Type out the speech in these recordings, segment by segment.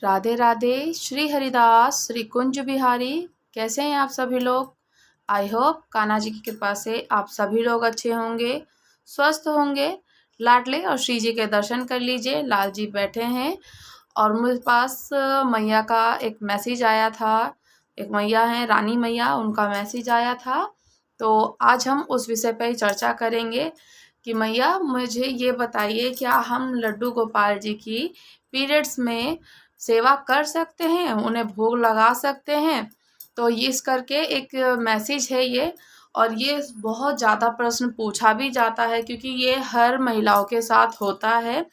राधे राधे। श्री हरिदास श्री कुंज बिहारी। कैसे हैं आप सभी लोग? आई होप कान्हा जी की कृपा से आप सभी लोग अच्छे होंगे, स्वस्थ होंगे। लाडले और श्री जी के दर्शन कर लीजिए। लाल जी बैठे हैं और मेरे पास मैया का एक मैसेज आया था। एक मैया हैं रानी मैया, उनका मैसेज आया था। तो आज हम उस विषय पर ही चर्चा करेंगे कि मैया मुझे ये बताइए, क्या हम लड्डू गोपाल जी की पीरियड्स में सेवा कर सकते हैं, उन्हें भोग लगा सकते हैं? तो ये इस करके एक मैसेज है ये। और ये बहुत ज़्यादा प्रश्न पूछा भी जाता है क्योंकि ये हर महिलाओं के साथ होता है।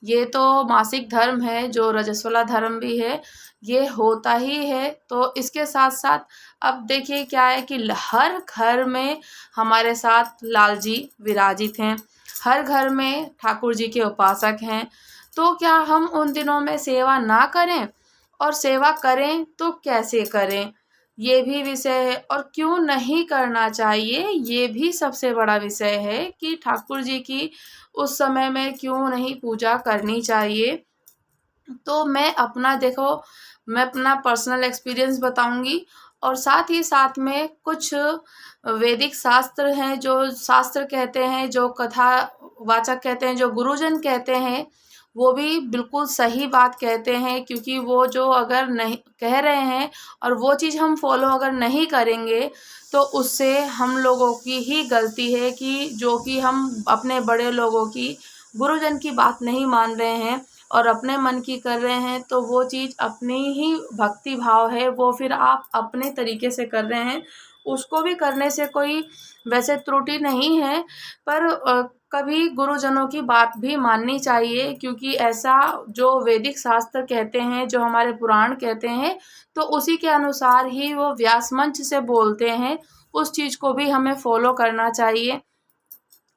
ये तो मासिक धर्म है, जो रजस्वला धर्म भी है, ये होता ही है। तो इसके साथ साथ अब देखिए क्या है कि हर घर में हमारे साथ लाल जी विराजित हैं, हर घर में ठाकुर जी के उपासक हैं। तो क्या हम उन दिनों में सेवा ना करें, और सेवा करें तो कैसे करें, ये भी विषय है। और क्यों नहीं करना चाहिए, ये भी सबसे बड़ा विषय है कि ठाकुर जी की उस समय में क्यों नहीं पूजा करनी चाहिए। तो मैं अपना पर्सनल एक्सपीरियंस बताऊंगी, और साथ ही साथ में कुछ वैदिक शास्त्र हैं, जो शास्त्र कहते हैं, जो कथा वाचक कहते हैं, जो गुरुजन कहते हैं, वो भी बिल्कुल सही बात कहते हैं। क्योंकि वो जो अगर नहीं कह रहे हैं और वो चीज़ हम फॉलो अगर नहीं करेंगे तो उससे हम लोगों की ही गलती है कि जो कि हम अपने बड़े लोगों की, गुरुजन की बात नहीं मान रहे हैं और अपने मन की कर रहे हैं। तो वो चीज़ अपनी ही भक्ति भाव है, वो फिर आप अपने तरीके से कर रहे हैं। उसको भी करने से कोई वैसे त्रुटि नहीं है, पर कभी गुरुजनों की बात भी माननी चाहिए। क्योंकि ऐसा जो वैदिक शास्त्र कहते हैं, जो हमारे पुराण कहते हैं, तो उसी के अनुसार ही वो व्यास मंच से बोलते हैं। उस चीज़ को भी हमें फॉलो करना चाहिए।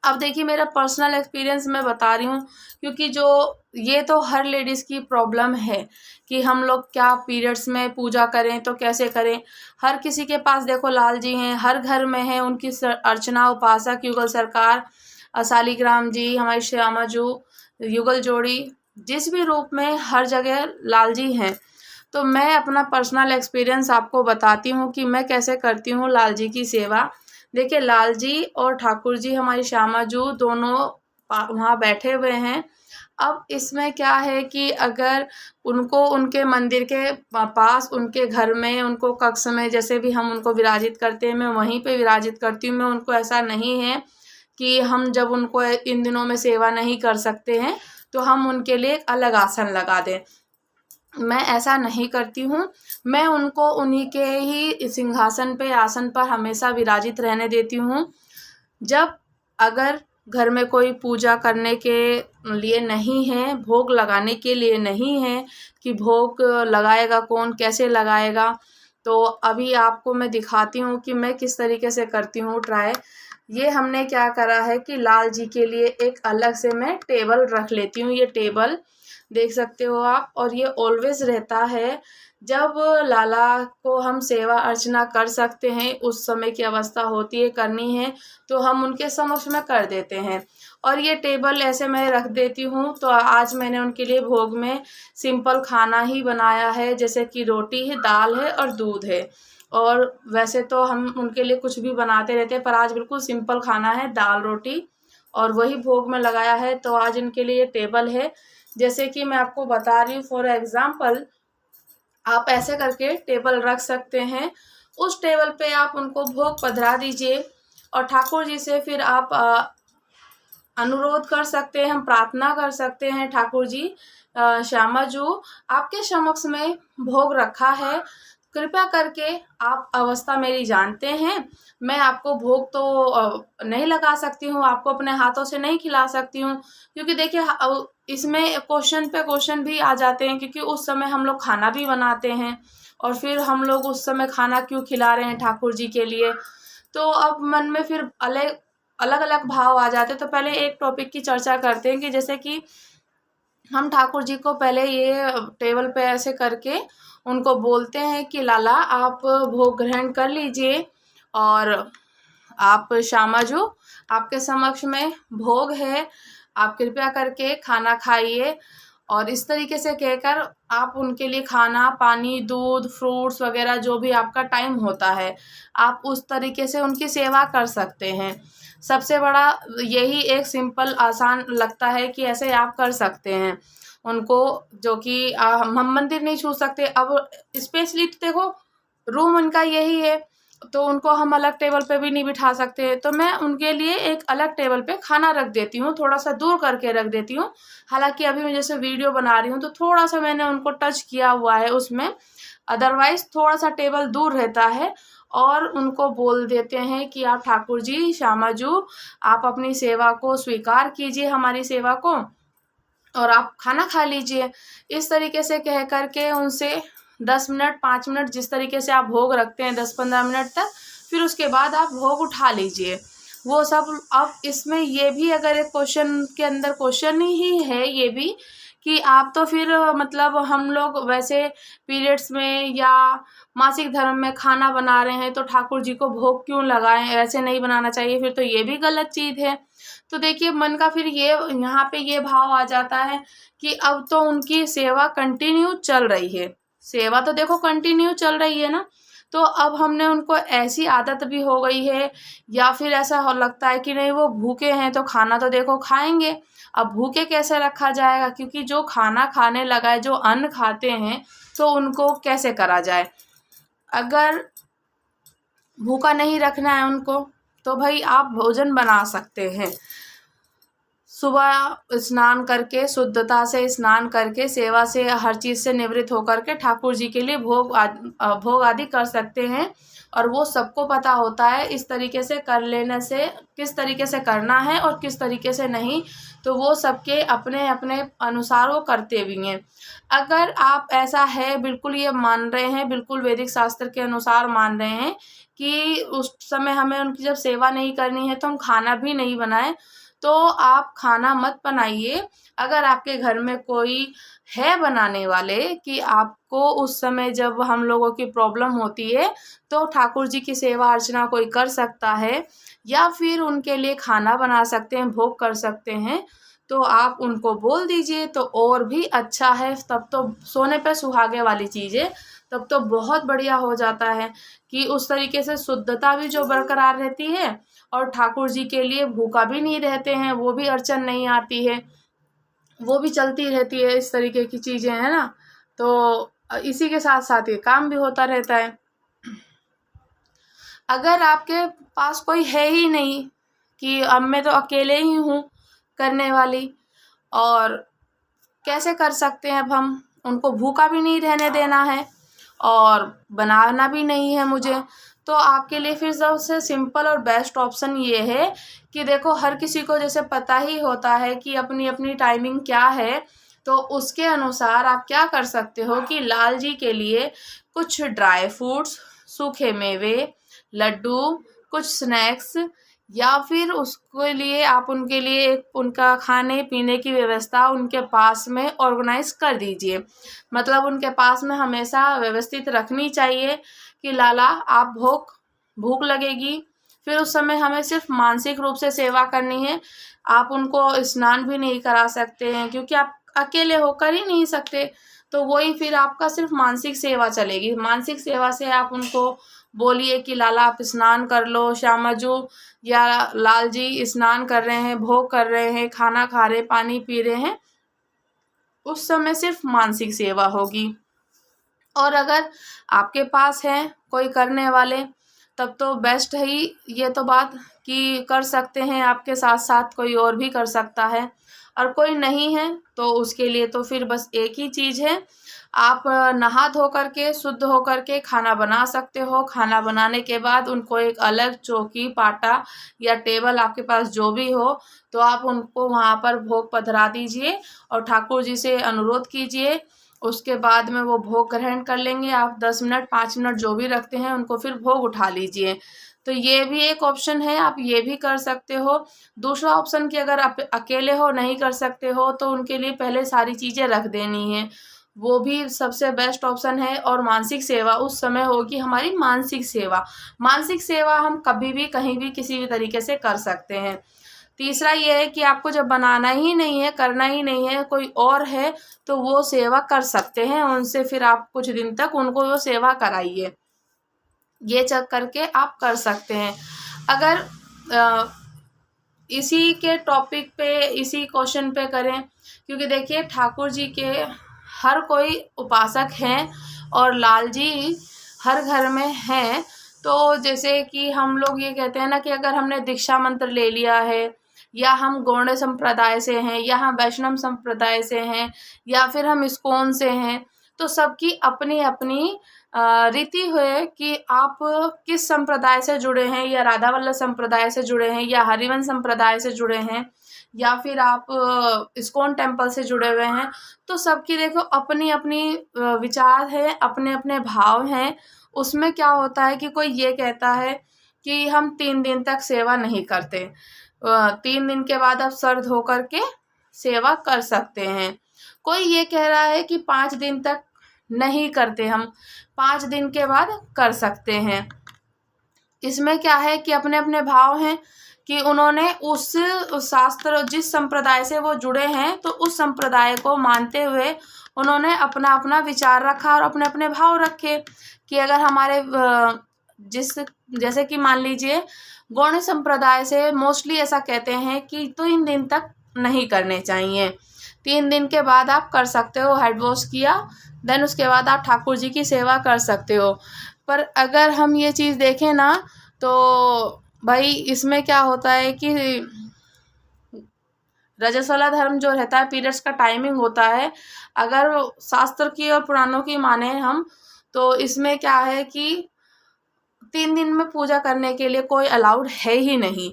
अब देखिए मेरा पर्सनल एक्सपीरियंस मैं बता रही हूँ, क्योंकि जो ये तो हर लेडीज़ की प्रॉब्लम है कि हम लोग क्या पीरियड्स में पूजा करें तो कैसे करें। हर किसी के पास देखो लाल जी हैं, हर घर में हैं उनकी अर्चना उपासक, युगल सरकार, शालिग्राम जी, हमारी श्यामा जू, युगल जोड़ी, जिस भी रूप में हर जगह लाल जी हैं। तो मैं अपना पर्सनल एक्सपीरियंस आपको बताती हूँ कि मैं कैसे करती हूँ लाल जी की सेवा। देखिए लाल जी और ठाकुर जी, हमारी श्यामा जू, दोनों वहाँ बैठे हुए हैं। अब इसमें क्या है कि अगर उनको उनके मंदिर के पास, उनके घर में, उनको कक्ष में, जैसे भी हम उनको विराजित करते हैं, मैं वहीं पे विराजित करती हूँ। मैं उनको ऐसा नहीं है कि हम जब उनको इन दिनों में सेवा नहीं कर सकते हैं तो हम उनके लिए एक अलग आसन लगा दें। मैं ऐसा नहीं करती हूँ। मैं उनको उन्हीं के ही सिंहासन पे, आसन पर हमेशा विराजित रहने देती हूँ। जब अगर घर में कोई पूजा करने के लिए नहीं है, भोग लगाने के लिए नहीं है कि भोग लगाएगा कौन, कैसे लगाएगा, तो अभी आपको मैं दिखाती हूँ कि मैं किस तरीके से करती हूँ ट्राई। ये हमने क्या करा है कि लाल जी के लिए एक अलग से मैं टेबल रख लेती हूँ। ये टेबल देख सकते हो आप, और ये ऑलवेज रहता है। जब लाला को हम सेवा अर्चना कर सकते हैं, उस समय की अवस्था होती है करनी है, तो हम उनके समक्ष में कर देते हैं। और ये टेबल ऐसे मैं रख देती हूँ। तो आज मैंने उनके लिए भोग में सिंपल खाना ही बनाया है, जैसे कि रोटी है, दाल है और दूध है। और वैसे तो हम उनके लिए कुछ भी बनाते रहते हैं, पर आज बिल्कुल सिंपल खाना है, दाल रोटी, और वही भोग में लगाया है। तो आज इनके लिए टेबल है। जैसे कि मैं आपको बता रही हूँ, फॉर एग्जाम्पल आप ऐसे करके टेबल रख सकते हैं। उस टेबल पे आप उनको भोग पधरा दीजिए और ठाकुर जी से फिर आप अनुरोध कर सकते हैं, हम प्रार्थना कर सकते हैं, ठाकुर जी, श्यामा जू, आपके समक्ष में भोग रखा है, कृपया करके आप अवस्था मेरी जानते हैं। मैं आपको भोग तो नहीं लगा सकती हूँ, आपको अपने हाथों से नहीं खिला सकती हूँ। क्योंकि देखिए इसमें क्वेश्चन पे क्वेश्चन भी आ जाते हैं, क्योंकि उस समय हम लोग खाना भी बनाते हैं और फिर हम लोग उस समय खाना क्यों खिला रहे हैं ठाकुर जी के लिए। तो अब मन में फिर अलग अलग अलग भाव आ जाते हैं। तो पहले एक टॉपिक की चर्चा करते हैं कि जैसे कि हम ठाकुर जी को पहले ये टेबल पे ऐसे करके उनको बोलते हैं कि लाला आप भोग ग्रहण कर लीजिए, और आप श्यामा जू, आपके समक्ष में भोग है, आप कृपया करके खाना खाइए। और इस तरीके से कहकर आप उनके लिए खाना, पानी, दूध, फ्रूट्स वगैरह जो भी आपका टाइम होता है, आप उस तरीके से उनकी सेवा कर सकते हैं। सबसे बड़ा यही एक सिंपल आसान लगता है कि ऐसे आप कर सकते हैं उनको, जो कि हम मंदिर नहीं छू सकते। अब स्पेशली देखो रूम उनका यही है, तो उनको हम अलग टेबल पे भी नहीं बिठा सकते, तो मैं उनके लिए एक अलग टेबल पे खाना रख देती हूँ, थोड़ा सा दूर करके रख देती हूँ। हालांकि अभी मैं जैसे वीडियो बना रही हूँ तो थोड़ा सा मैंने उनको टच किया हुआ है उसमें, अदरवाइज थोड़ा सा टेबल दूर रहता है। और उनको बोल देते हैं कि आप ठाकुर जी, श्यामा जू, आप अपनी सेवा को स्वीकार कीजिए, हमारी सेवा को, और आप खाना खा लीजिए। इस तरीके से कह करके उनसे 10 मिनट 5 मिनट जिस तरीके से आप भोग रखते हैं 10-15 मिनट तक, फिर उसके बाद आप भोग उठा लीजिए वो सब। अब इसमें ये भी अगर एक क्वेश्चन के अंदर क्वेश्चन ही है ये भी कि आप तो फिर मतलब हम लोग वैसे पीरियड्स में या मासिक धर्म में खाना बना रहे हैं तो ठाकुर जी को भोग क्यों लगाएं, ऐसे नहीं बनाना चाहिए, फिर तो ये भी गलत चीज़ है। तो देखिए मन का फिर ये यहाँ पे ये भाव आ जाता है कि अब तो उनकी सेवा कंटिन्यू चल रही है, सेवा तो देखो कंटिन्यू चल रही है ना, तो अब हमने उनको ऐसी आदत भी हो गई है, या फिर ऐसा हो लगता है कि नहीं वो भूखे हैं तो खाना तो देखो खाएंगे। अब भूखे कैसे रखा जाएगा, क्योंकि जो खाना खाने लगा है, जो अन्न खाते हैं, तो उनको कैसे करा जाए। अगर भूखा नहीं रखना है उनको तो भाई आप भोजन बना सकते हैं। सुबह स्नान करके, शुद्धता से स्नान करके, सेवा से हर चीज़ से निवृत्त होकर के ठाकुर जी के लिए भोग आदि कर सकते हैं। और वो सबको पता होता है इस तरीके से कर लेने से किस तरीके से करना है और किस तरीके से नहीं, तो वो सबके अपने अपने अनुसार वो करते भी हैं। अगर आप ऐसा है बिल्कुल ये मान रहे हैं, बिल्कुल वैदिक शास्त्र के अनुसार मान रहे हैं कि उस समय हमें उनकी जब सेवा नहीं करनी है तो हम खाना भी नहीं बनाएं, तो आप खाना मत बनाइए। अगर आपके घर में कोई है बनाने वाले कि आपको उस समय जब हम लोगों की प्रॉब्लम होती है तो ठाकुर जी की सेवा अर्चना कोई कर सकता है, या फिर उनके लिए खाना बना सकते हैं, भोग कर सकते हैं, तो आप उनको बोल दीजिए तो और भी अच्छा है। तब तो सोने पे सुहागे वाली चीज़ है, तब तो बहुत बढ़िया हो जाता है कि उस तरीके से शुद्धता भी जो बरकरार रहती है और ठाकुर जी के लिए भूखा भी नहीं रहते हैं, वो भी अड़चन नहीं आती है, वो भी चलती रहती है। इस तरीके की चीज़ें हैं ना, तो इसी के साथ साथ ये काम भी होता रहता है। अगर आपके पास कोई है ही नहीं कि अब मैं तो अकेले ही हूँ करने वाली, और कैसे कर सकते हैं, अब हम उनको भूखा भी नहीं रहने देना है और बनाना भी नहीं है मुझे, तो आपके लिए फिर सबसे सिंपल और बेस्ट ऑप्शन ये है कि देखो हर किसी को जैसे पता ही होता है कि अपनी अपनी टाइमिंग क्या है, तो उसके अनुसार आप क्या कर सकते हो कि लाल जी के लिए कुछ ड्राई फ्रूट्स, सूखे मेवे, लड्डू, कुछ स्नैक्स, या फिर उसके लिए आप उनके लिए एक उनका खाने पीने की व्यवस्था उनके पास में ऑर्गेनाइज कर दीजिए। मतलब उनके पास में हमेशा व्यवस्थित रखनी चाहिए कि लाला आप भूख लगेगी, फिर उस समय हमें सिर्फ मानसिक रूप से सेवा करनी है। आप उनको स्नान भी नहीं करा सकते हैं क्योंकि आप अकेले होकर ही नहीं सकते, तो वही फिर आपका सिर्फ मानसिक सेवा चलेगी। मानसिक सेवा से आप उनको बोलिए कि लाला आप स्नान कर लो, श्यामा जू या लाल जी स्नान कर रहे हैं, भोग कर रहे हैं, खाना खा रहे, पानी पी रहे हैं, उस समय सिर्फ मानसिक सेवा होगी। और अगर आपके पास है कोई करने वाले तब तो बेस्ट है ही ये तो बात कि कर सकते हैं, आपके साथ साथ कोई और भी कर सकता है। और कोई नहीं है तो उसके लिए तो फिर बस एक ही चीज़ है, आप नहा धो करके शुद्ध हो करके खाना बना सकते हो। खाना बनाने के बाद उनको एक अलग चौकी, पाटा या टेबल आपके पास जो भी हो, तो आप उनको वहाँ पर भोग पधरा दीजिए और ठाकुर जी से अनुरोध कीजिए। उसके बाद में वो भोग ग्रहण कर लेंगे। आप 10 मिनट 5 मिनट जो भी रखते हैं उनको फिर भोग उठा लीजिए। तो ये भी एक ऑप्शन है, आप ये भी कर सकते हो। दूसरा ऑप्शन कि अगर आप अकेले हो, नहीं कर सकते हो, तो उनके लिए पहले सारी चीज़ें रख देनी है, वो भी सबसे बेस्ट ऑप्शन है। और मानसिक सेवा उस समय होगी हमारी मानसिक सेवा। मानसिक सेवा हम कभी भी कहीं भी किसी भी तरीके से कर सकते हैं। तीसरा ये है कि आपको जब बनाना ही नहीं है, करना ही नहीं है, कोई और है तो वो सेवा कर सकते हैं उनसे, फिर आप कुछ दिन तक उनको वो सेवा कराइए। ये चेक करके आप कर सकते हैं। अगर इसी के टॉपिक पे, इसी क्वेश्चन पे करें, क्योंकि देखिए ठाकुर जी के हर कोई उपासक हैं और लाल जी हर घर में हैं। तो जैसे कि हम लोग ये कहते हैं ना कि अगर हमने दीक्षा मंत्र ले लिया है, या हम गौड़ संप्रदाय से हैं, या हम वैष्णव संप्रदाय से हैं, या फिर हम इस्कॉन से हैं, तो सबकी अपनी अपनी रीति है कि आप किस संप्रदाय से जुड़े हैं, या राधा वल्लभ संप्रदाय से जुड़े हैं, या हरिवंश संप्रदाय से जुड़े हैं, या फिर आप इस्कॉन टेम्पल से जुड़े हुए हैं। तो सबकी देखो अपनी अपनी विचार है, अपने अपने भाव हैं। उसमें क्या होता है कि कोई ये कहता है कि हम 3 दिन तक सेवा नहीं करते, 3 दिन के बाद आप सर धो करके सेवा कर सकते हैं। कोई ये कह रहा है कि 5 दिन तक नहीं करते, हम 5 दिन के बाद कर सकते हैं। इसमें क्या है कि अपने अपने भाव हैं कि उन्होंने उस शास्त्र, जिस संप्रदाय से वो जुड़े हैं, तो उस संप्रदाय को मानते हुए उन्होंने अपना अपना विचार रखा और अपने अपने भाव रखे कि अगर हमारे जैसे कि मान लीजिए गौड़ संप्रदाय से मोस्टली ऐसा कहते हैं कि 3 दिन तक नहीं करने चाहिए, 3 दिन के बाद आप कर सकते हो, हेड वॉश किया, देन उसके बाद आप ठाकुर जी की सेवा कर सकते हो। पर अगर हम ये चीज़ देखें ना, तो भाई इसमें क्या होता है कि रजस्वला धर्म जो रहता है, पीरियड्स का टाइमिंग होता है, अगर शास्त्र की और पुराणों की माने हम, तो इसमें क्या है कि 3 दिन में पूजा करने के लिए कोई अलाउड है ही नहीं।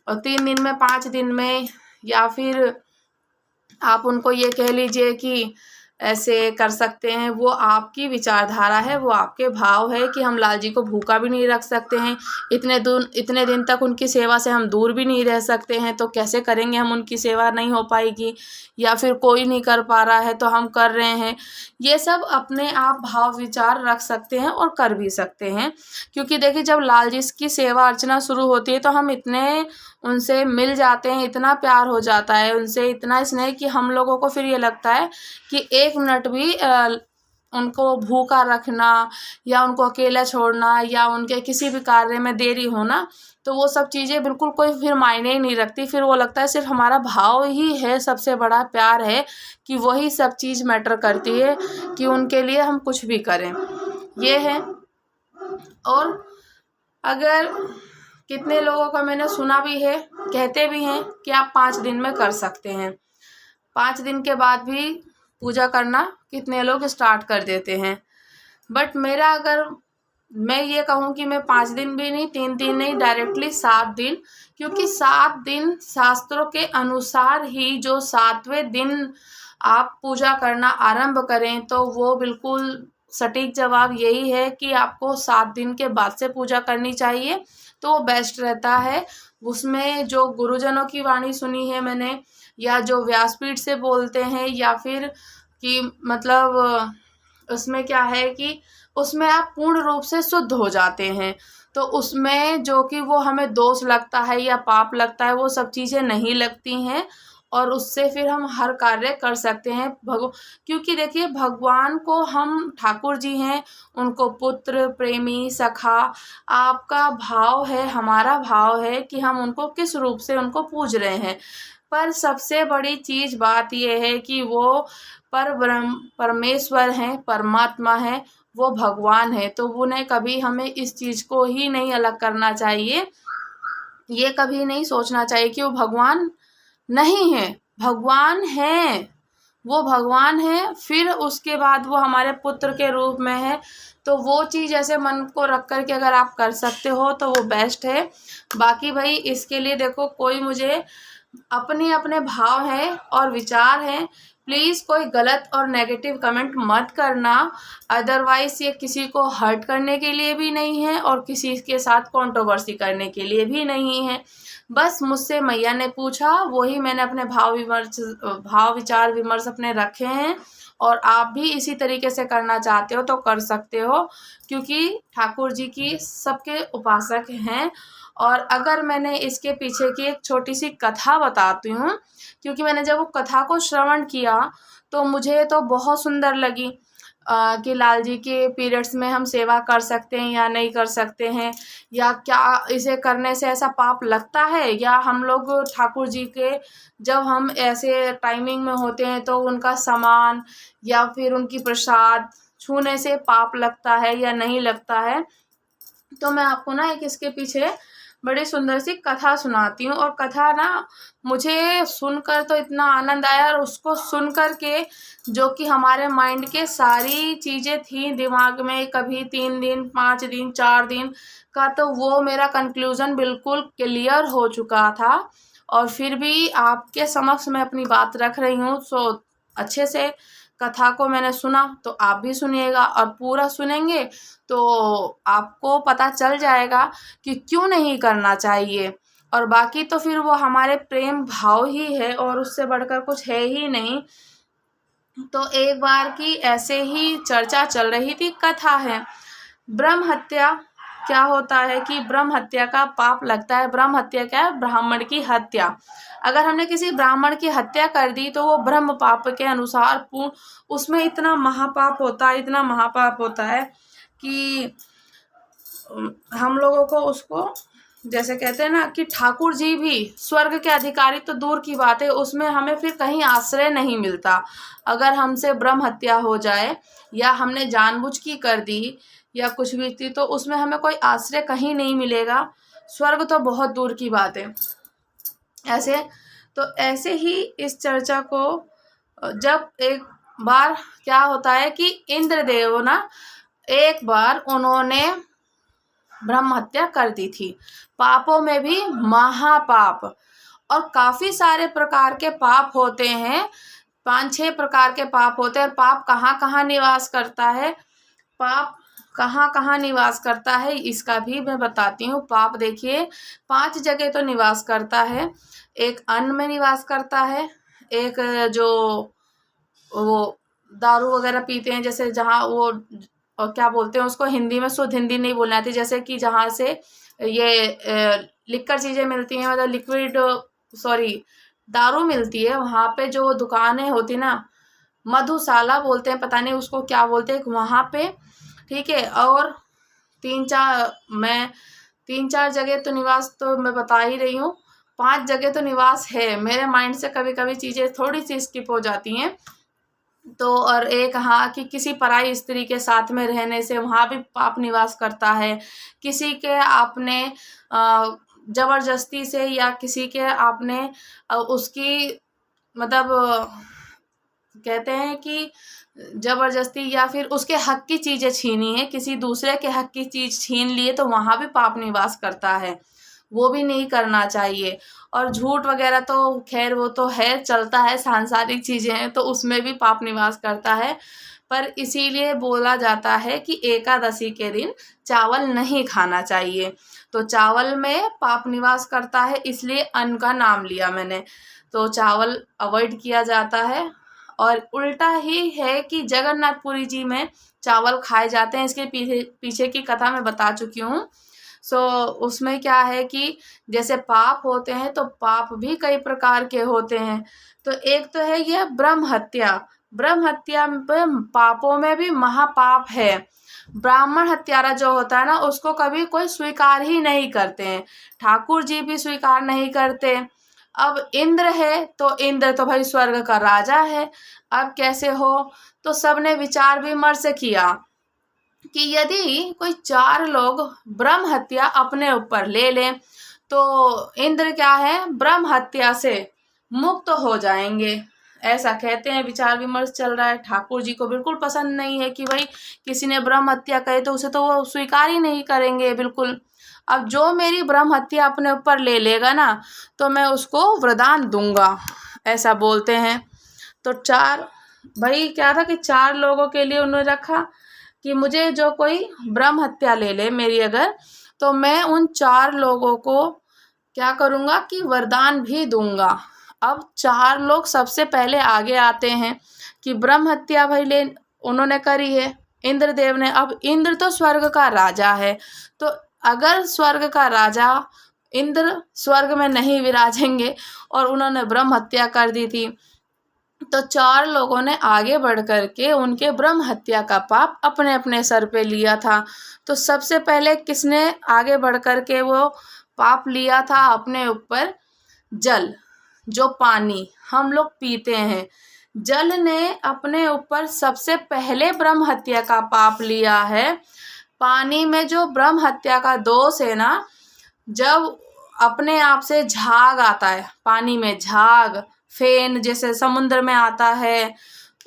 और 3 दिन में, 5 दिन में, या फिर आप उनको ये कह लीजिए कि ऐसे कर सकते हैं, वो आपकी विचारधारा है, वो आपके भाव है कि हम लाल जी को भूखा भी नहीं रख सकते हैं, इतने दिन तक उनकी सेवा से हम दूर भी नहीं रह सकते हैं, तो कैसे करेंगे हम, उनकी सेवा नहीं हो पाएगी, या फिर कोई नहीं कर पा रहा है तो हम कर रहे हैं। ये सब अपने आप भाव विचार रख सकते हैं और कर भी सकते हैं। क्योंकि देखिए जब लाल जी की सेवा अर्चना शुरू होती है तो हम इतने उनसे मिल जाते हैं, इतना प्यार हो जाता है उनसे, इतना स्नेह कि हम लोगों को फिर ये लगता है कि 1 मिनट भी उनको भूखा रखना, या उनको अकेला छोड़ना, या उनके किसी भी कार्य में देरी होना, तो वो सब चीज़ें बिल्कुल कोई फिर मायने ही नहीं रखती। फिर वो लगता है सिर्फ हमारा भाव ही है, सबसे बड़ा प्यार है, कि वही सब चीज़ मैटर करती है कि उनके लिए हम कुछ भी करें, ये है। और अगर कितने लोगों का मैंने सुना भी है, कहते भी हैं कि आप 5 दिन में कर सकते हैं, 5 दिन के बाद भी पूजा करना कितने लोग स्टार्ट कर देते हैं। बट मेरा, अगर मैं ये कहूँ कि मैं 5 दिन भी नहीं, 3 दिन नहीं, डायरेक्टली 7 दिन, क्योंकि 7 दिन शास्त्रों के अनुसार ही, जो 7वें दिन आप पूजा करना आरंभ करें, तो वो बिल्कुल सटीक जवाब यही है कि आपको 7 दिन के बाद से पूजा करनी चाहिए, तो वो बेस्ट रहता है। उसमें जो गुरुजनों की वाणी सुनी है मैंने, या जो व्यासपीठ से बोलते हैं, या फिर कि मतलब उसमें क्या है कि उसमें आप पूर्ण रूप से शुद्ध हो जाते हैं, तो उसमें जो कि वो हमें दोष लगता है या पाप लगता है, वो सब चीज़ें नहीं लगती हैं, और उससे फिर हम हर कार्य कर सकते हैं। क्योंकि देखिए भगवान को हम, ठाकुर जी हैं, उनको पुत्र, प्रेमी, सखा, आपका भाव है, हमारा भाव है कि हम उनको किस रूप से उनको पूज रहे हैं। पर सबसे बड़ी चीज़ बात यह है कि वो परमेश्वर हैं, परमात्मा हैं, वो भगवान है, तो उन्हें कभी हमें इस चीज़ को ही नहीं अलग करना चाहिए। ये कभी नहीं सोचना चाहिए कि वो भगवान नहीं है, भगवान हैं, वो भगवान है, फिर उसके बाद वो हमारे पुत्र के रूप में है। तो वो चीज़ ऐसे मन को रख कर के अगर आप कर सकते हो तो वो बेस्ट है। बाकी भाई इसके लिए देखो, कोई मुझे अपने अपने भाव हैं और विचार हैं, प्लीज़ कोई गलत और नेगेटिव कमेंट मत करना। अदरवाइज़ ये किसी को हर्ट करने के लिए भी नहीं है और किसी के साथ कंट्रोवर्सी करने के लिए भी नहीं है। बस मुझसे मैया ने पूछा, वही मैंने अपने भाव विचार विमर्श अपने रखे हैं, और आप भी इसी तरीके से करना चाहते हो तो कर सकते हो, क्योंकि ठाकुर जी की सबके उपासक हैं। और अगर मैंने इसके पीछे की एक छोटी सी कथा बताती हूँ, क्योंकि मैंने जब वो कथा को श्रवण किया तो मुझे तो बहुत सुंदर लगी कि लाल जी के पीरियड्स में हम सेवा कर सकते हैं या नहीं कर सकते हैं, या क्या इसे करने से ऐसा पाप लगता है, या हम लोग ठाकुर जी के जब हम ऐसे टाइमिंग में होते हैं तो उनका सामान या फिर उनकी प्रसाद छूने से पाप लगता है या नहीं लगता है। तो मैं आपको ना एक इसके पीछे बड़ी सुंदर सी कथा सुनाती हूँ। और कथा ना मुझे सुनकर तो इतना आनंद आया, और उसको सुनकर के जो कि हमारे माइंड के सारी चीज़ें थी दिमाग में, कभी 3 दिन 5 दिन 4 दिन का, तो वो मेरा कंक्लूज़न बिल्कुल क्लियर हो चुका था। और फिर भी आपके समक्ष मैं अपनी बात रख रही हूँ। सो अच्छे से कथा को मैंने सुना, तो आप भी सुनिएगा, और पूरा सुनेंगे तो आपको पता चल जाएगा कि क्यों नहीं करना चाहिए। और बाकी तो फिर वो हमारे प्रेम भाव ही है, और उससे बढ़कर कुछ है ही नहीं। तो एक बार की ऐसे ही चर्चा चल रही थी, कथा है ब्रह्म हत्या। क्या होता है कि ब्रह्म हत्या का पाप लगता है। ब्रह्म हत्या क्या है? ब्राह्मण की हत्या। अगर हमने किसी ब्राह्मण की हत्या कर दी तो वो ब्रह्म पाप के अनुसार पूर्ण, उसमें इतना महापाप होता है, इतना महापाप होता है कि हम लोगों को उसको, जैसे कहते हैं ना कि ठाकुर जी भी स्वर्ग के अधिकारी तो दूर की बात है, उसमें हमें फिर कहीं आश्रय नहीं मिलता। अगर हमसे ब्रह्म हत्या हो जाए या हमने जानबूझ की कर दी या कुछ भी थी, तो उसमें हमें कोई आश्रय कहीं नहीं मिलेगा, स्वर्ग तो बहुत दूर की बात है। ऐसे तो ऐसे ही इस चर्चा को जब एक बार क्या होता है कि इंद्रदेव ना एक बार उन्होंने ब्रह्म हत्या कर दी थी। पापों में भी महापाप, और काफी सारे प्रकार के पाप होते हैं, 5-6 प्रकार के पाप होते हैं। और पाप कहाँ कहाँ निवास करता है, पाप कहाँ कहाँ निवास करता है इसका भी मैं बताती हूँ। पाप देखिए 5 जगह तो निवास करता है। एक अन्न में निवास करता है, एक जो वो दारू वगैरह पीते हैं, जैसे जहाँ वो, और क्या बोलते हैं उसको, हिंदी में शुद्ध हिंदी नहीं बोलना आती, जैसे कि जहाँ से ये लिक्कर चीज़ें मिलती हैं, मतलब लिक्विड, सॉरी दारू मिलती है, वहाँ पे जो दुकानें होती ना, मधुशाला बोलते हैं, पता नहीं उसको क्या बोलते हैं, वहाँ पे, ठीक है। और 3-4 जगह तो निवास तो मैं बता ही रही हूँ, 5 जगह तो निवास है। मेरे माइंड से कभी कभी चीज़ें थोड़ी सी स्किप हो जाती हैं। तो और एक, हाँ, कि किसी पराई स्त्री के साथ में रहने से वहाँ भी पाप निवास करता है। किसी के आपने जबरदस्ती से, या किसी के आपने उसकी, मतलब कहते हैं कि जबरदस्ती या फिर उसके हक की चीज़ें छीनी है, किसी दूसरे के हक की चीज़ छीन लिए, तो वहाँ भी पाप निवास करता है, वो भी नहीं करना चाहिए। और झूठ वगैरह तो खैर वो तो है, चलता है, सांसारिक चीज़ें हैं तो उसमें भी पाप निवास करता है। पर इसीलिए बोला जाता है कि एकादशी के दिन चावल नहीं खाना चाहिए। तो चावल में पाप निवास करता है, इसलिए अन्न का नाम लिया मैंने। तो चावल अवॉइड किया जाता है। और उल्टा ही है कि जगन्नाथपुरी जी में चावल खाए जाते हैं। इसके पीछे पीछे की कथा मैं बता चुकी हूँ। सो उसमें क्या है कि जैसे पाप होते हैं तो पाप भी कई प्रकार के होते हैं। तो एक तो है यह ब्रह्म हत्या। ब्रह्म हत्या में पापों में भी महापाप है। ब्राह्मण हत्यारा जो होता है ना, उसको कभी कोई स्वीकार ही नहीं करते हैं, ठाकुर जी भी स्वीकार नहीं करते। अब इंद्र है तो इंद्र तो भाई स्वर्ग का राजा है, अब कैसे हो? तो सबने विचार विमर्श किया कि यदि कोई 4 लोग ब्रह्म हत्या अपने ऊपर ले लें तो इंद्र क्या है, ब्रह्म हत्या से मुक्त हो जाएंगे, ऐसा कहते हैं। विचार विमर्श चल रहा है। ठाकुर जी को बिल्कुल पसंद नहीं है कि भाई किसी ने ब्रह्म हत्या करे, तो उसे तो वो स्वीकार ही नहीं करेंगे बिल्कुल। अब जो मेरी ब्रह्म हत्या अपने ऊपर ले लेगा ना, तो मैं उसको वरदान दूंगा, ऐसा बोलते हैं। तो 4, भाई क्या था कि 4 लोगों के लिए उन्होंने रखा कि मुझे जो कोई ब्रह्म हत्या ले ले मेरी अगर, तो मैं उन 4 लोगों को क्या करूँगा कि वरदान भी दूंगा। अब 4 लोग सबसे पहले आगे आते हैं कि ब्रह्म हत्या भाई ले उन्होंने करी है इंद्रदेव ने। अब इंद्र तो स्वर्ग का राजा है, तो अगर स्वर्ग का राजा इंद्र स्वर्ग में नहीं विराजेंगे और उन्होंने ब्रह्म हत्या कर दी थी, तो 4 लोगों ने आगे बढ़ कर के उनके ब्रह्म हत्या का पाप अपने अपने सर पे लिया था। तो सबसे पहले किसने आगे बढ़ कर के वो पाप लिया था अपने ऊपर? जल, जो पानी हम लोग पीते हैं, जल ने अपने ऊपर सबसे पहले ब्रह्म हत्या का पाप लिया है। पानी में जो ब्रह्म हत्या का दोष है ना, जब अपने आप से झाग आता है, पानी में झाग, फेन जैसे समुद्र में आता है,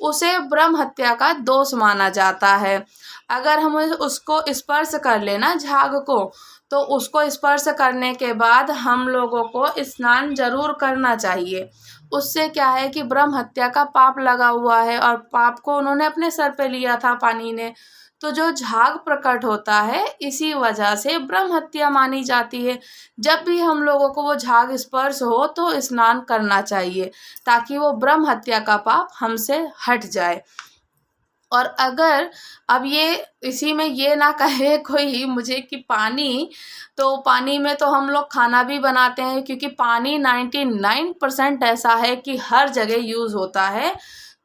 उसे ब्रह्म हत्या का दोष माना जाता है। अगर हम उसको स्पर्श कर लेना झाग को, तो उसको स्पर्श करने के बाद हम लोगों को स्नान जरूर करना चाहिए। उससे क्या है कि ब्रह्म हत्या का पाप लगा हुआ है और पाप को उन्होंने अपने सर पे लिया था पानी ने, तो जो झाग प्रकट होता है इसी वजह से ब्रह्म हत्या मानी जाती है। जब भी हम लोगों को वो झाग स्पर्श हो तो स्नान करना चाहिए, ताकि वो ब्रह्म हत्या का पाप हमसे हट जाए। और अगर अब ये इसी में ये ना कहे कोई मुझे कि पानी में तो हम लोग खाना भी बनाते हैं, क्योंकि पानी 99% ऐसा है कि हर जगह यूज़ होता है।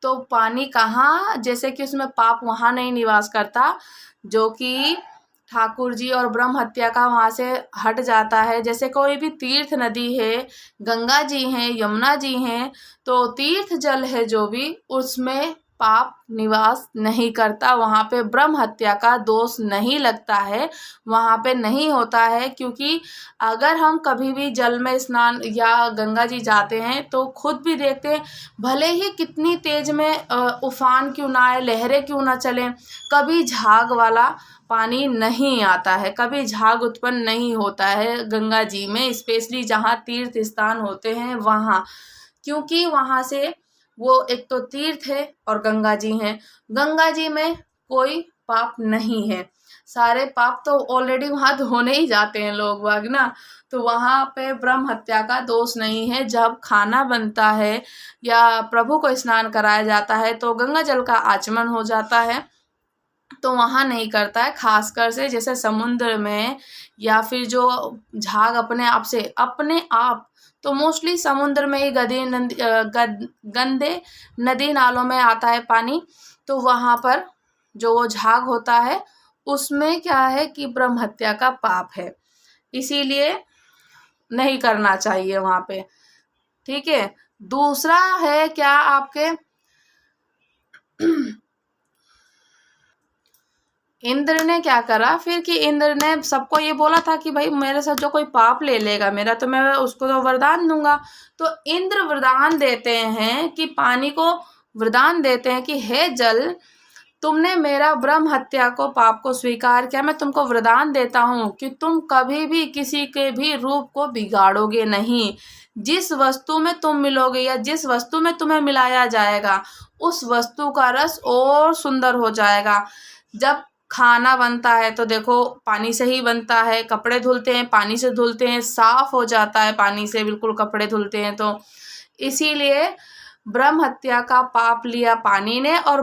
तो पानी कहाँ, जैसे कि उसमें पाप वहाँ नहीं निवास करता जो कि ठाकुर जी और ब्रह्म हत्या का वहाँ से हट जाता है। जैसे कोई भी तीर्थ नदी है, गंगा जी हैं, यमुना जी हैं, तो तीर्थ जल है जो भी, उसमें पाप निवास नहीं करता, वहाँ पे ब्रह्म हत्या का दोष नहीं लगता है, वहाँ पे नहीं होता है। क्योंकि अगर हम कभी भी जल में स्नान या गंगा जी जाते हैं तो खुद भी देखते हैं, भले ही कितनी तेज में उफान क्यों ना आए, लहरें क्यों ना चलें, कभी झाग वाला पानी नहीं आता है, कभी झाग उत्पन्न नहीं होता है गंगा जी में, स्पेशली जहाँ तीर्थ स्थान होते हैं वहाँ। क्योंकि वहाँ से वो एक तो तीर्थ है और गंगा जी हैं, गंगा जी में कोई पाप नहीं है, सारे पाप तो ऑलरेडी वहाँ धोने ही जाते हैं लोग बाग ना, तो वहाँ पे ब्रह्म हत्या का दोष नहीं है। जब खाना बनता है या प्रभु को स्नान कराया जाता है तो गंगा जल का आचमन हो जाता है, तो वहाँ नहीं करता है। खासकर से जैसे समुद्र में या फिर जो झाग अपने आप तो मोस्टली समुद्र में ही गंदे नदी नालों में आता है पानी, तो वहाँ पर जो वो झाग होता है उसमें क्या है कि ब्रह्म हत्या का पाप है, इसीलिए नहीं करना चाहिए वहाँ पे। ठीक है। दूसरा है क्या आपके इंद्र ने क्या करा फिर कि इंद्र ने सबको ये बोला था कि भाई मेरे साथ जो कोई पाप ले लेगा मेरा, तो मैं उसको तो वरदान दूंगा। तो इंद्र वरदान देते हैं कि पानी को वरदान देते हैं कि हे जल, तुमने मेरा ब्रह्म हत्या को पाप को स्वीकार किया, मैं तुमको वरदान देता हूँ कि तुम कभी भी किसी के भी रूप को बिगाड़ोगे नहीं। जिस वस्तु में तुम मिलोगे या जिस वस्तु में तुम्हें मिलाया जाएगा उस वस्तु का रस और सुंदर हो जाएगा। जब खाना बनता है तो देखो पानी से ही बनता है, कपड़े धुलते हैं पानी से धुलते हैं, साफ हो जाता है पानी से बिल्कुल कपड़े धुलते हैं। तो इसीलिए ब्रह्म हत्या का पाप लिया पानी ने, और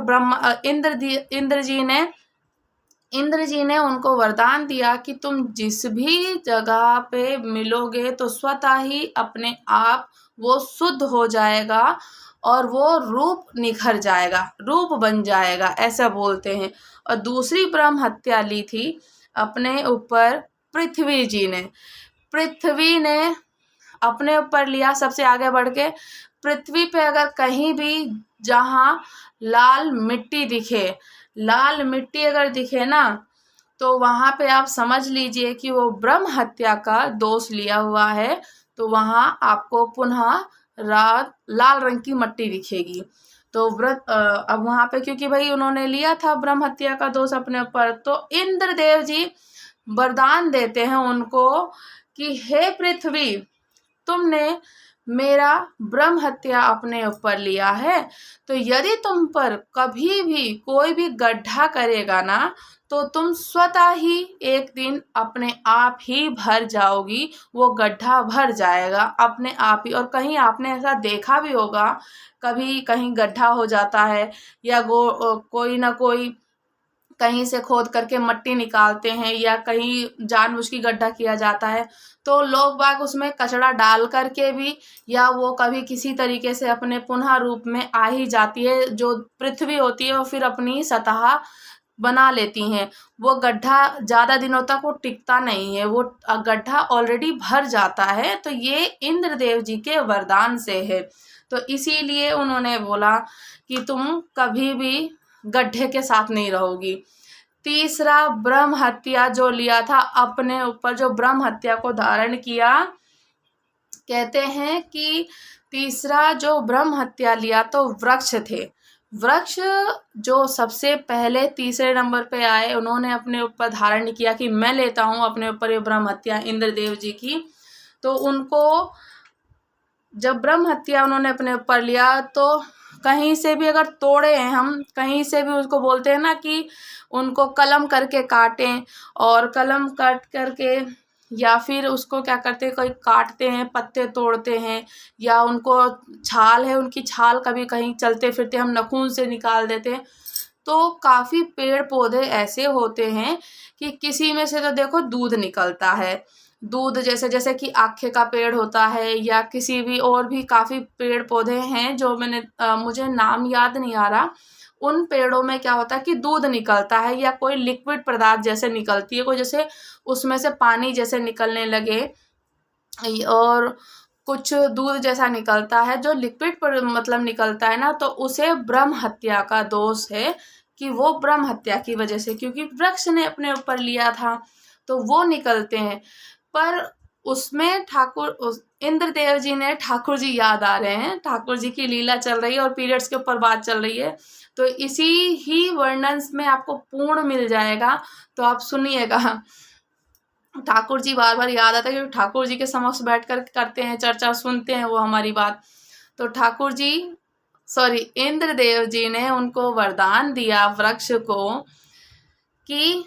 इंद्र जी ने उनको वरदान दिया कि तुम जिस भी जगह पे मिलोगे तो स्वतः ही अपने आप वो शुद्ध हो जाएगा और वो रूप निखर जाएगा, रूप बन जाएगा, ऐसा बोलते हैं। और दूसरी ब्रह्म हत्या ली थी अपने ऊपर पृथ्वी ने अपने ऊपर लिया सबसे आगे बढ़ के। पृथ्वी पे अगर कहीं भी जहाँ लाल मिट्टी अगर दिखे ना, तो वहाँ पे आप समझ लीजिए कि वो ब्रह्म हत्या का दोष लिया हुआ है। तो वहाँ आपको पुनः लाल रंग की मट्टी दिखेगी। तो अब वहाँ पे क्योंकि भाई उन्होंने लिया था ब्रह्म हत्या का दोष अपने ऊपर, तो इंद्रदेव जी वरदान देते हैं उनको कि हे पृथ्वी, तुमने मेरा ब्रह्म हत्या अपने ऊपर लिया है, तो यदि तुम पर कभी भी कोई भी गड्ढा करेगा ना तो तुम स्वतः ही एक दिन अपने आप ही भर जाओगी, वो गड्ढा भर जाएगा अपने आप ही। और कहीं आपने ऐसा देखा भी होगा, कभी कहीं गड्ढा हो जाता है या कोई ना कोई कहीं से खोद करके मट्टी निकालते हैं या कहीं जानबूझ के गड्ढा किया जाता है, तो लोग बाग उसमें कचरा डाल करके भी या वो कभी किसी तरीके से अपने पुनः रूप में आ ही जाती है। जो पृथ्वी होती है वो फिर अपनी सतह बना लेती हैं। वो गड्ढा ज़्यादा दिनों तक वो टिकता नहीं है, वो गड्ढा ऑलरेडी भर जाता है। तो ये इंद्रदेव जी के वरदान से है। तो इसीलिए उन्होंने बोला कि तुम कभी भी गड्ढे के साथ नहीं रहोगी। तीसरा, ब्रह्म हत्या जो लिया था अपने ऊपर, जो ब्रह्म हत्या को धारण किया, कहते हैं कि तीसरा जो ब्रह्म हत्या लिया तो वृक्ष थे। वृक्ष जो सबसे पहले तीसरे नंबर पे आए, उन्होंने अपने ऊपर धारण किया कि मैं लेता हूँ अपने ऊपर ये ब्रह्म हत्या इंद्रदेव जी की। तो उनको जब ब्रह्म हत्या उन्होंने अपने ऊपर लिया, तो कहीं से भी अगर तोड़े हैं हम, कहीं से भी उसको बोलते हैं ना कि उनको कलम करके काटें, और कलम काट करके या फिर उसको क्या करते हैं, कोई काटते हैं, पत्ते तोड़ते हैं, या उनको छाल है उनकी छाल कभी कहीं चलते फिरते हम नाखून से निकाल देते हैं। तो काफ़ी पेड़ पौधे ऐसे होते हैं कि किसी में से तो देखो दूध निकलता है, दूध जैसे जैसे कि आखे का पेड़ होता है, या किसी भी और भी काफ़ी पेड़ पौधे हैं जो मुझे नाम याद नहीं आ रहा। उन पेड़ों में क्या होता है कि दूध निकलता है या कोई लिक्विड पदार्थ जैसे निकलती है, कोई जैसे उसमें से पानी जैसे निकलने लगे और कुछ दूध जैसा निकलता है, जो लिक्विड पर मतलब निकलता है ना, तो उसे ब्रह्म हत्या का दोष है कि वो ब्रह्म हत्या की वजह से, क्योंकि वृक्ष ने अपने ऊपर लिया था तो वो निकलते हैं। पर उसमें इंद्रदेव जी ने, ठाकुर जी याद आ रहे हैं, ठाकुर जी की लीला चल रही है और पीरियड्स के ऊपर बात चल रही है, तो इसी ही वर्णन में आपको पूर्ण मिल जाएगा। तो आप सुनिएगा, ठाकुर जी बार बार याद आता है क्योंकि ठाकुर जी के समक्ष बैठकर करते हैं चर्चा, सुनते हैं वो हमारी बात। तो इंद्रदेव जी ने उनको वरदान दिया वृक्ष को कि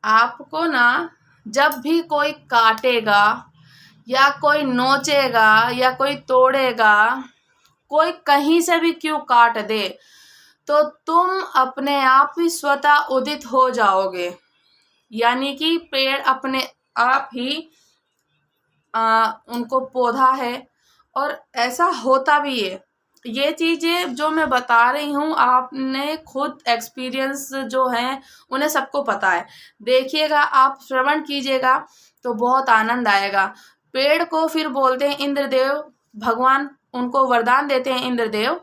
आपको ना जब भी कोई काटेगा या कोई नोचेगा या कोई तोड़ेगा, कोई कहीं से भी क्यों काट दे, तो तुम अपने आप ही स्वतः उदित हो जाओगे। यानी कि पेड़ अपने आप ही उनको पौधा है, और ऐसा होता भी है। ये चीज़ें जो मैं बता रही हूँ आपने खुद एक्सपीरियंस जो है उन्हें सबको पता है। देखिएगा, आप श्रवण कीजिएगा तो बहुत आनंद आएगा। पेड़ को फिर बोलते हैं इंद्रदेव, भगवान उनको वरदान देते हैं इंद्रदेव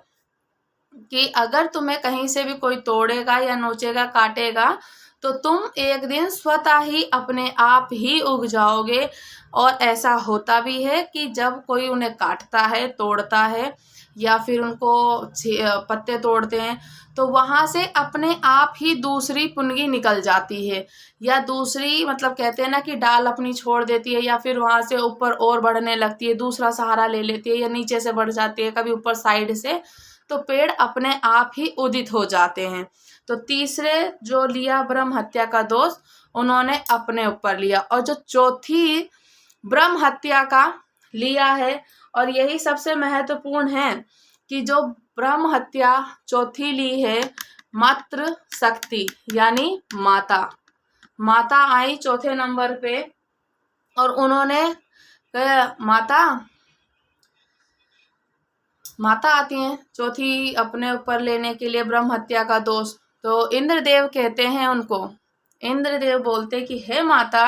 कि अगर तुम्हें कहीं से भी कोई तोड़ेगा या नोचेगा, काटेगा, तो तुम एक दिन स्वतः ही अपने आप ही उग जाओगे। और ऐसा होता भी है कि जब कोई उन्हें काटता है, तोड़ता है या फिर उनको पत्ते तोड़ते हैं, तो वहाँ से अपने आप ही दूसरी पुनगी निकल जाती है, या दूसरी मतलब कहते हैं ना कि डाल अपनी छोड़ देती है, या फिर वहाँ से ऊपर और बढ़ने लगती है, दूसरा सहारा ले लेती है, या नीचे से बढ़ जाती है, कभी ऊपर साइड से, तो पेड़ अपने आप ही उदित हो जाते हैं। तो तीसरे जो लिया ब्रह्म हत्या का दोष, उन्होंने अपने ऊपर लिया। और जो चौथी ब्रह्म हत्या का लिया है, और यही सबसे महत्वपूर्ण है कि जो ब्रह्म हत्या चौथी ली है, मातृ शक्ति यानी माता आई चौथे नंबर पे, और उन्होंने माता आती हैं चौथी अपने ऊपर लेने के लिए ब्रह्म हत्या का दोष। तो इंद्रदेव कहते हैं उनको, इंद्रदेव बोलते कि हे माता,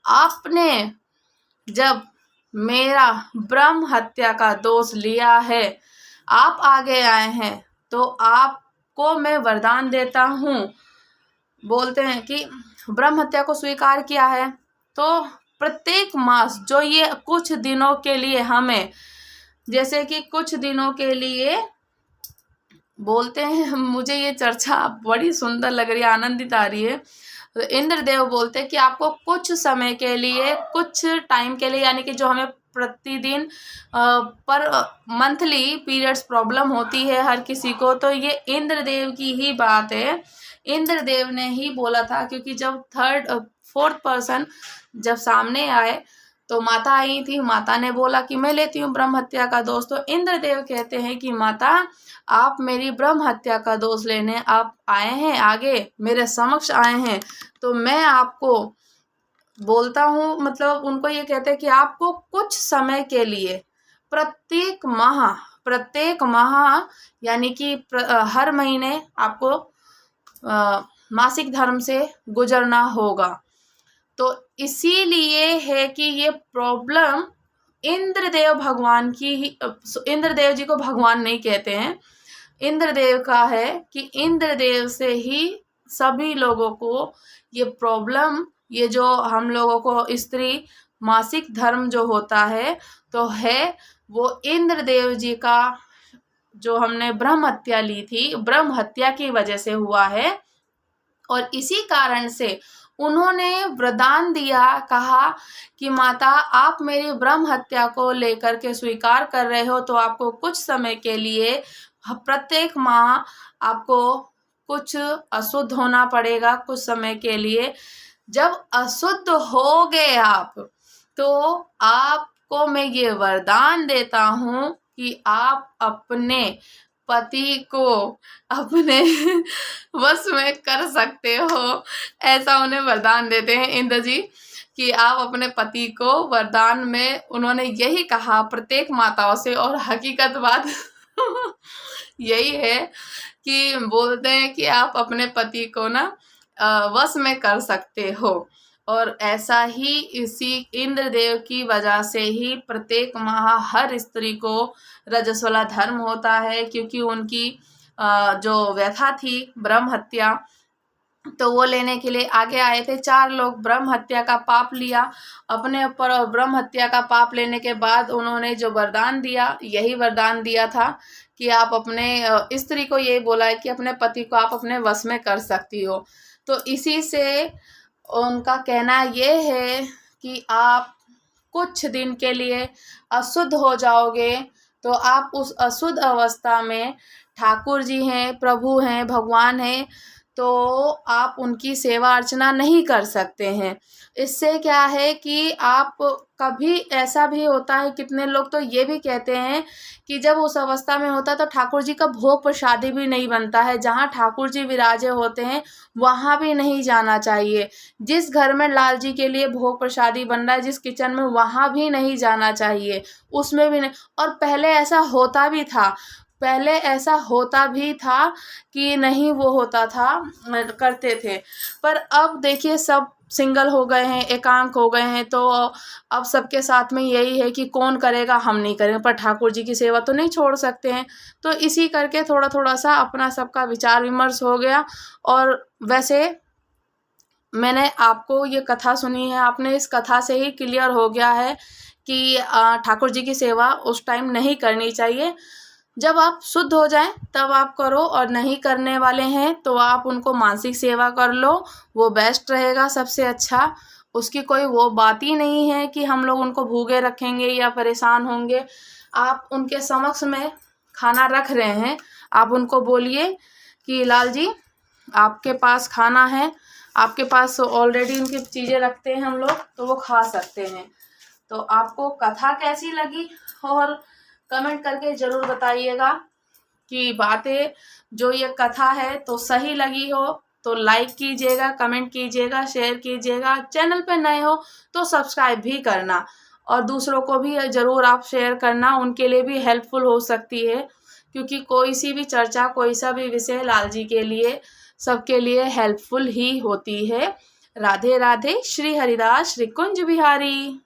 आपने जब मेरा ब्रह्म हत्या का दोष लिया है, आप आगे आए हैं, तो आपको मैं वरदान देता हूँ। बोलते हैं कि ब्रह्म हत्या को स्वीकार किया है, तो प्रत्येक मास जो ये कुछ दिनों के लिए हमें, जैसे कि कुछ दिनों के लिए बोलते हैं, मुझे ये चर्चा बड़ी सुंदर लग रही है, आनंदित आ रही है। तो इंद्रदेव बोलते हैं कि आपको कुछ समय के लिए, कुछ टाइम के लिए, यानी कि जो हमें प्रतिदिन पर मंथली पीरियड्स प्रॉब्लम होती है हर किसी को, तो ये इंद्रदेव की ही बात है इंद्रदेव ने ही बोला था, क्योंकि जब फोर्थ पर्सन जब सामने आए तो माता आई थी, माता ने बोला कि मैं लेती हूँ ब्रह्म हत्या का दोष। तो इंद्रदेव कहते हैं कि माता, आप मेरी ब्रह्म हत्या का दोष लेने आप आए हैं, आगे मेरे समक्ष आए हैं, तो मैं आपको बोलता हूँ, मतलब उनको ये कहते हैं कि आपको कुछ समय के लिए प्रत्येक माह यानी कि हर महीने आपको मासिक धर्म से गुजरना होगा। तो इसीलिए है कि ये प्रॉब्लम इंद्रदेव भगवान की ही, इंद्रदेव जी को भगवान नहीं कहते हैं, इंद्रदेव का है कि इंद्रदेव से ही सभी लोगों को ये प्रॉब्लम, ये जो हम लोगों को स्त्री मासिक धर्म जो होता है तो है वो इंद्रदेव जी का, जो हमने ब्रह्म हत्या ली थी, ब्रह्म हत्या की वजह से हुआ है। और इसी कारण से उन्होंने वरदान दिया, कहा कि माता आप मेरी ब्रह्म हत्या को लेकर के स्वीकार कर रहे हो तो आपको कुछ समय के लिए प्रत्येक माह आपको कुछ अशुद्ध होना पड़ेगा कुछ समय के लिए। जब अशुद्ध हो गए आप, तो आपको मैं ये वरदान देता हूँ कि आप अपने पति को अपने वश में कर सकते हो। ऐसा उन्हें वरदान देते हैं इंद्र जी कि आप अपने पति को वरदान में, उन्होंने यही कहा प्रत्येक माताओं से, और हकीकत बात यही है कि बोलते हैं कि आप अपने पति को ना वश में कर सकते हो। और ऐसा ही इसी इंद्रदेव की वजह से ही प्रत्येक माह हर स्त्री को रजस्वला धर्म होता है, क्योंकि उनकी जो व्यथा थी ब्रह्म हत्या, तो वो लेने के लिए आगे आए थे 4 लोग। ब्रह्म हत्या का पाप लिया अपने ऊपर, और ब्रह्म हत्या का पाप लेने के बाद उन्होंने जो वरदान दिया, यही वरदान दिया था कि आप अपने स्त्री को ये बोला है कि अपने पति को आप अपने वश में कर सकती हो। तो इसी से उनका कहना ये है कि आप कुछ दिन के लिए अशुद्ध हो जाओगे, तो आप उस अशुद्ध अवस्था में ठाकुर जी हैं, प्रभु हैं, भगवान हैं, तो आप उनकी सेवा अर्चना नहीं कर सकते हैं। इससे क्या है कि आप कभी, ऐसा भी होता है कितने लोग तो ये भी कहते हैं कि जब उस अवस्था में होता है तो ठाकुर जी का भोग प्रसादी भी नहीं बनता है। जहाँ ठाकुर जी विराजे होते हैं वहाँ भी नहीं जाना चाहिए। जिस घर में लाल जी के लिए भोग प्रसादी बन रहा है, जिस किचन में, वहाँ भी नहीं जाना चाहिए, उसमें भी नहीं। और पहले ऐसा होता भी था कि नहीं वो होता था, करते थे। पर अब देखिए सब सिंगल हो गए हैं, एकांक हो गए हैं, तो अब सबके साथ में यही है कि कौन करेगा, हम नहीं करेंगे, पर ठाकुर जी की सेवा तो नहीं छोड़ सकते हैं। तो इसी करके थोड़ा थोड़ा सा अपना सबका विचार विमर्श हो गया। और वैसे मैंने आपको ये कथा सुनी है, आपने इस कथा से ही क्लियर हो गया है कि ठाकुर जी की सेवा उस टाइम नहीं करनी चाहिए। जब आप शुद्ध हो जाएं तब आप करो, और नहीं करने वाले हैं तो आप उनको मानसिक सेवा कर लो, वो बेस्ट रहेगा, सबसे अच्छा। उसकी कोई वो बात ही नहीं है कि हम लोग उनको भूखे रखेंगे या परेशान होंगे। आप उनके समक्ष में खाना रख रहे हैं, आप उनको बोलिए कि लाल जी आपके पास खाना है, आपके पास ऑलरेडी इनकी चीज़ें रखते हैं हम लोग, तो वो खा सकते हैं। तो आपको कथा कैसी लगी, और कमेंट करके ज़रूर बताइएगा कि बातें जो ये कथा है तो सही लगी हो तो लाइक कीजिएगा, कमेंट कीजिएगा, शेयर कीजिएगा। चैनल पे नए हो तो सब्सक्राइब भी करना, और दूसरों को भी ज़रूर आप शेयर करना, उनके लिए भी हेल्पफुल हो सकती है। क्योंकि कोई सी भी चर्चा, कोई सा भी विषय लाल जी के लिए, सबके लिए हेल्पफुल ही होती है। राधे राधे। श्री हरिदास श्री कुंज बिहारी।